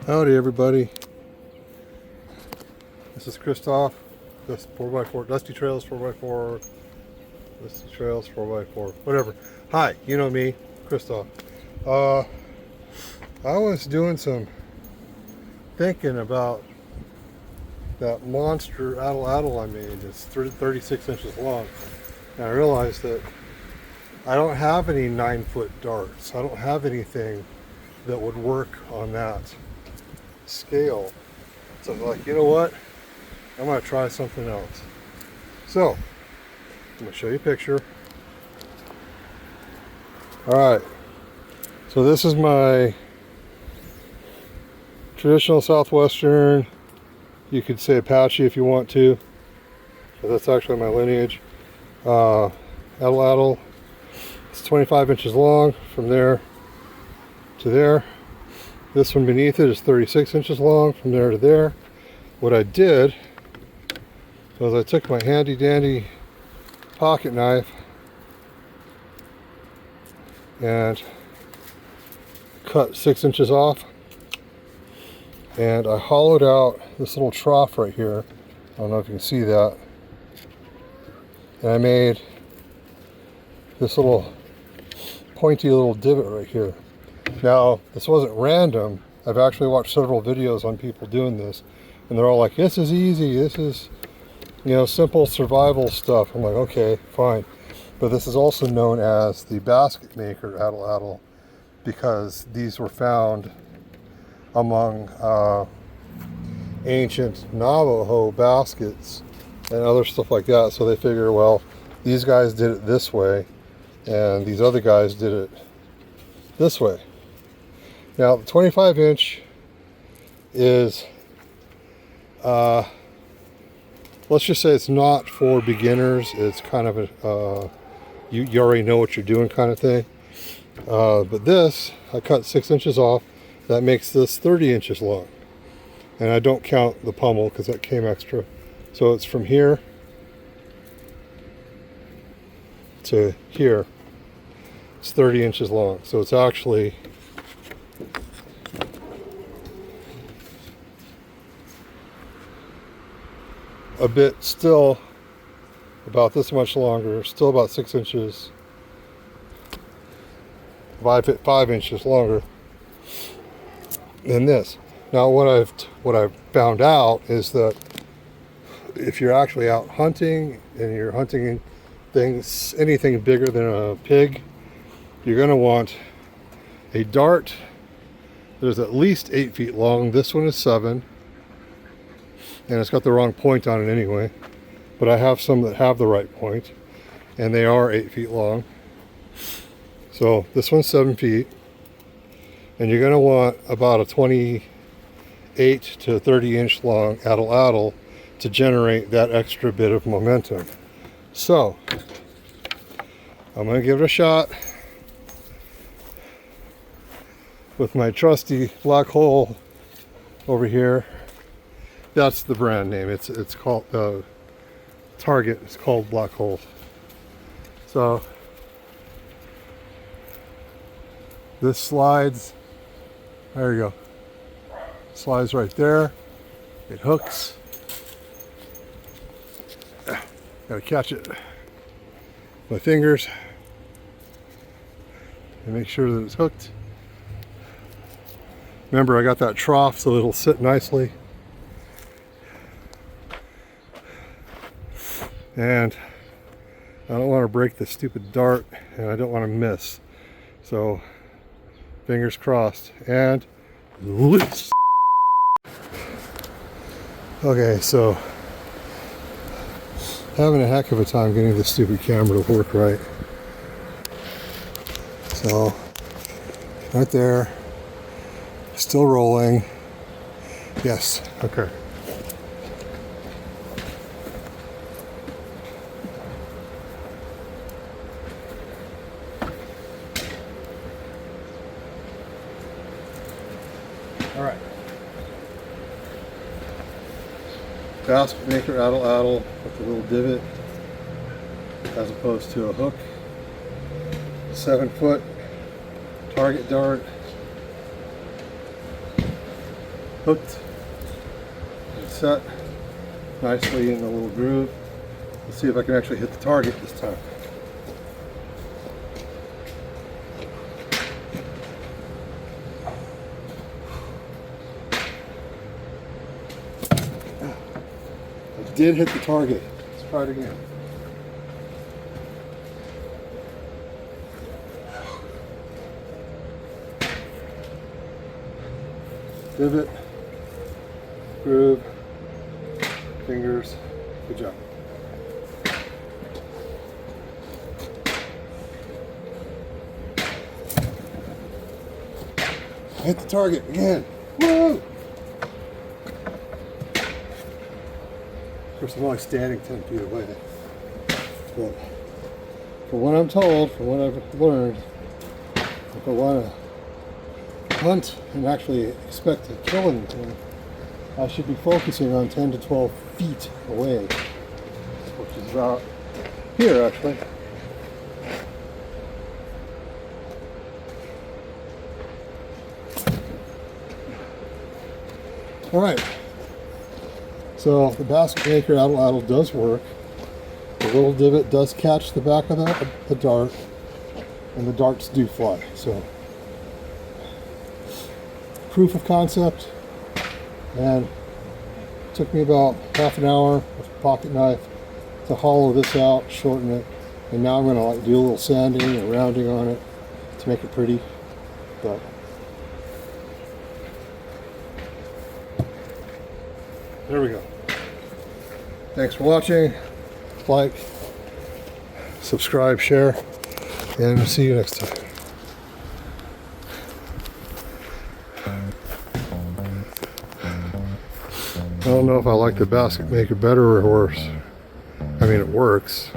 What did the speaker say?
Howdy everybody, this is Christoph, this 4x4, Dusty Trails 4x4, Dusty Trails 4x4, whatever. Hi, you know me, Christoph. I was doing some thinking about that monster Atlatl I made. It's 36 inches long, and I realized that I don't have any 9-foot darts. I don't have anything that would work on that scale. So I'm like, you know what? I'm going to try something else. So, I'm going to show you a picture. Alright, so this is my traditional Southwestern, you could say Apache if you want to, but that's actually my lineage. Atlatl. It's 25 inches long from there to there. This one beneath it is 36 inches long from there to there. What I did was I took my handy dandy pocket knife and cut 6 inches off, and I hollowed out this little trough right here. I don't know if you can see that. And I made this little pointy little divot right here. Now, this wasn't random. I've actually watched several videos on people doing this, and they're all like, this is easy, this is, you know, simple survival stuff. I'm like, okay, fine. But this is also known as the basket maker Atlatl, because these were found among ancient Navajo baskets and other stuff like that. So they figure, well, these guys did it this way, and these other guys did it this way. Now, the 25 inch is, let's just say it's not for beginners. It's kind of a, you already know what you're doing kind of thing. But this, I cut 6 inches off. That makes this 30 inches long. And I don't count the pommel because that came extra. So it's from here to here. It's 30 inches long. So it's actually a bit, still about this much longer, still about 6 inches, 5 inches longer than this. Now what I've found out is that if you're actually out hunting and you're hunting things, anything bigger than a pig, you're going to want a dart that is at least 8 feet long. This one is 7. And it's got the wrong point on it anyway, but I have some that have the right point, and they are 8 feet long. So this one's 7 feet, and you're going to want about a 28 to 30 inch long Atlatl to generate that extra bit of momentum. So I'm going to give it a shot with my trusty black hole over here. That's the brand name. It's called Target. It's called Black Hole. So this slides. There you go. Slides right there. It hooks. Gotta catch it with my fingers and make sure that it's hooked. Remember, I got that trough so it'll sit nicely. And I don't want to break the stupid dart, and I don't want to miss. So, fingers crossed. And loose. Okay, so having a heck of a time getting this stupid camera to work right. So, right there. Still rolling. Yes, okay. All right. Basket maker Atlatl with a little divot as opposed to a hook. 7 foot target dart. hooked and set nicely in the little groove. Let's see if I can actually hit the target this time. I did hit the target. Let's try it again. Divot, groove, fingers, good job. Hit the target again. Woo! Of course, I'm only standing 10 feet away. But from what I'm told, from what I've learned, if I want to hunt and actually expect to kill anything, I should be focusing on 10 to 12 feet away, which is about here actually. All right, so the basket maker Atlatl does work. The little divot does catch the back of the dart, and the darts do fly. So proof of concept, and it took me about half an hour with a pocket knife to hollow this out, shorten it, and now I'm going to do a little sanding and rounding on it to make it pretty. But there we go. Thanks for watching. Like, subscribe, share, and we'll see you next time. I don't know if I like the basket maker better or worse. I mean, it works.